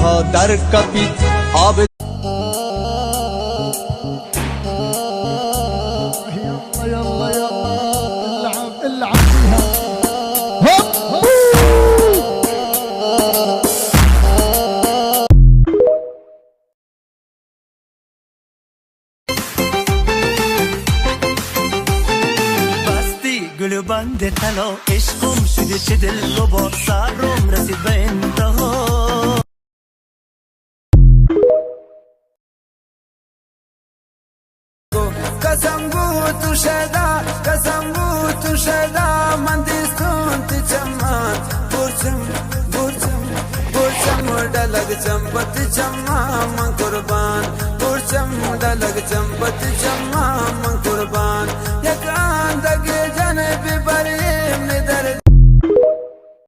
ها در کپید آب گل بند طلا عشقم شده چه دل و با سرم رسید به انتها قسم بود تو شدا قسم بود تو شدا من دیستون تی چمان برچم دلگ چمبت چمان من قربان برچم دلگ چمبت چمان من